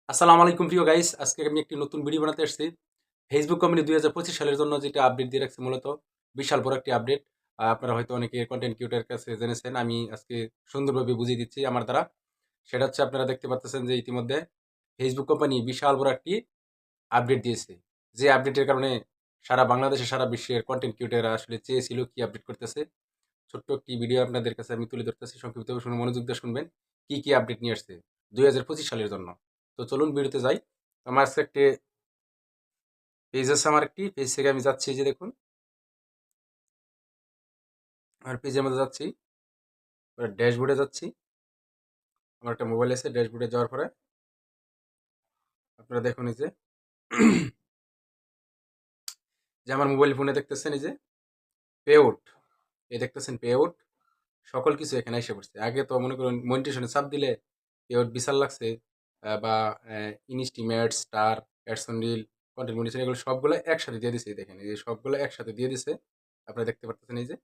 আসসালামু আলাইকুম প্রিয় গাইস, আজকে আমি একটি নতুন ভিডিও বানাতে আসছি। ফেসবুক কোম্পানি 2025 সালের জন্য যেটা আপডেট দিয়ে রাখছে, মূলত বিশাল বড় একটি আপডেট। আপনারা হয়তো অনেকে কন্টেন্ট ক্রিয়েটরের কাছে জেনেছেন, আমি আজকে সুন্দরভাবে বুঝিয়ে দিচ্ছি আমার দ্বারা। সেটা হচ্ছে, আপনারা দেখতে পাচ্ছেন যে ইতিমধ্যে ফেসবুক কোম্পানি বিশাল বড় একটি আপডেট দিয়েছে। যে আপডেটের কারণে সারা বাংলাদেশে, সারা বিশ্বের কন্টেন্ট ক্রিয়েটররা আসলে চেয়েছিল কি আপডেট করতেছে। ছোট্ট একটি ভিডিও আপনাদের কাছে আমি তুলে ধরতেছি, সংক্ষিপ্তভাবে শুনে মনোযোগ দিয়ে শুনবেন কি কি আপডেট নিয়ে আসছে 2025 সালের জন্য। তো চলুন ভিডিওতে যাই। আমার আজকে একটি পেজ আছে, আমার একটি পেজ থেকে আমি যাচ্ছি, এই যে দেখুন আমার পেজের মধ্যে যাচ্ছি, ড্যাশবোর্ডে যাচ্ছি। আমার একটা মোবাইল আছে, ড্যাশবোর্ডে যাওয়ার পরে আপনারা দেখুন এই যে যে আমার মোবাইল ফোনে দেখতেছেন এই যে পে আউট, এই দেখতেছেন পে আউট, সকল কিছু এখানে এসে পড়ছে। আগে তো মনে করুন মনিটেশনে চাপ দিলে পে আউট বিশাল লাগছে, বা ইনস্টিমেট স্টার অ্যাডসন রিল কন্টেন্ট মনিটেশন, এগুলো সবগুলো একসাথে দিয়ে দিছে। এই দেখেন এই যে সবগুলো একসাথে দিয়ে দিছে। আপনারা দেখতে পারতেছেন এই যে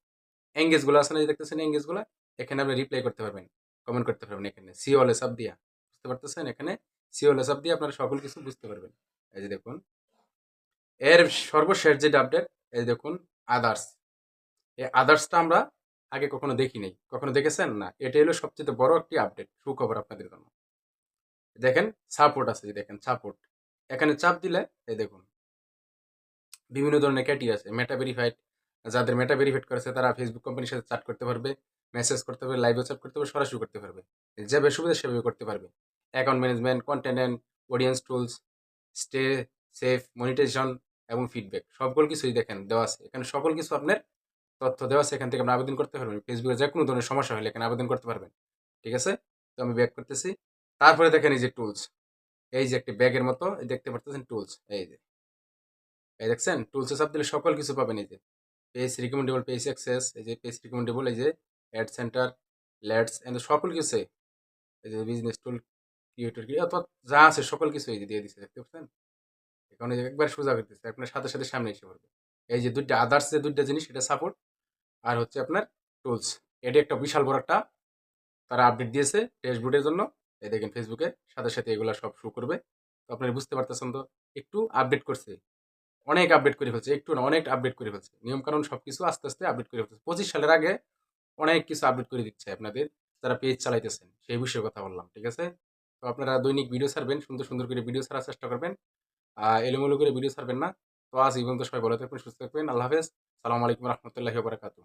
এঙ্গেজ গুলো আছে না, এই যে দেখতেছেন এঙ্গেজ গুলো, এখানে আপনি রিপ্লাই করতে পারবেন, কমেন্ট করতে পারবেন। এখানে সি অল চাপ দিয়া, বুঝতে পারতেছেন, এখানে সি অল চাপ দিয়ে আপনারা সকল কিছু বুঝতে পারবেন। এই যে দেখুন এর সর্বশেষ যেটা আপডেট, এই দেখুন আদার্স। এই আদার্সটা আমরা আগে কখনো দেখি নাই। কখনো দেখেছেন না? এটা হলো সবচেয়ে বড় একটি আপডেট, সুখবর আপনাদের জন্য। দেখেন সাপোর্ট আছে, যে দেখেন সাপোর্ট, এখানে চাপ দিলে এই দেখুন বিভিন্ন ধরনের ক্যাটি আছে। মেটা ভেরিফাইড, যাদের মেটা ভেরিফাইড করেছে তারা ফেসবুক কোম্পানির সাথে চ্যাট করতে পারবে, মেসেজ করতে পারবে, লাইভে চ্যাট করতে পারবে, সরাসরি করতে পারবে। যেভাবে সুবিধা সেভাবে করতে পারবে। Account management, content and audience tools, stay safe, monetisation এবং ফিডব্যাক, সকল কিছুই দেখেন দেওয়া আছে। এখানে সকল কিছু আপনার তথ্য দেওয়া আছে। এখান থেকে আপনি আবেদন করতে পারবেন। ফেসবুকে যে কোনো ধরনের সমস্যা হলে এখানে আবেদন করতে পারবেন। ঠিক আছে? তো আমি ব্যাক করতেছি। তারপরে দেখেন এই যে টুলস, এই যে একটি ব্যাগের মতো দেখতে পারতেছেন টুলস, এই যে এই দেখছেন টুলসে চাপ দিলে সকল কিছু পাবেন। এই যে পেজ রিকমেন্ডেবল, পেজ অ্যাক্সেস, এই যে পেজ রিকমেন্ডেবল, এই যে অ্যাড সেন্টার, ল্যাডস এন্ড সকল কিছু, এই যে বিজনেস টুল, ক্রিয়েটর কি অথবা যা আছে সকল কিছু এই যে দিয়ে দিচ্ছে, দেখতে পাচ্ছেন। এখন এই যে একবার সোজা করতেছে, আপনার সাথে সাথে সামনে এসে পড়বে। এই যে দুইটা আদার্স, যে দুইটা জিনিস, এটা সাপোর্ট আর হচ্ছে আপনার টুলস। এটা একটা বিশাল বড় একটা তারা আপডেট দিয়েছে ড্যাশবোর্ডের জন্য। এই দেখেন ফেসবুকে সাথে সাথে এগুলা সব শো করবে। তো আপনারা বুঝতে পারতেছেন তো, একটু আপডেট করছে, অনেক আপডেট করে ফেলছে, একটু না অনেক আপডেট করে ফেলছে। নিয়মকানুন সবকিছু আস্তে আস্তে আপডেট করে ফেলছে। 25 সালের আগে অনেক কিছু আপডেট করে দিচ্ছে আপনাদের যারা পেজ চালাইতেছেন, সেই বিষয়ে কথা বললাম। ঠিক আছে? তো আপনারা দৈনিক ভিডিও ছাড়বেন, সুন্দর সুন্দর করে ভিডিও ছাড়ার চেষ্টা করবেন, এলোমেলো করে ভিডিও ছাড়বেন না। তো আজ এই পর্যন্ত, সবাই ভালো থাকবেন, সুস্থ থাকবেন, আল্লাহ হাফেজ, সালাম আলাইকুম রহমতুল্লাহি বারাকাতু।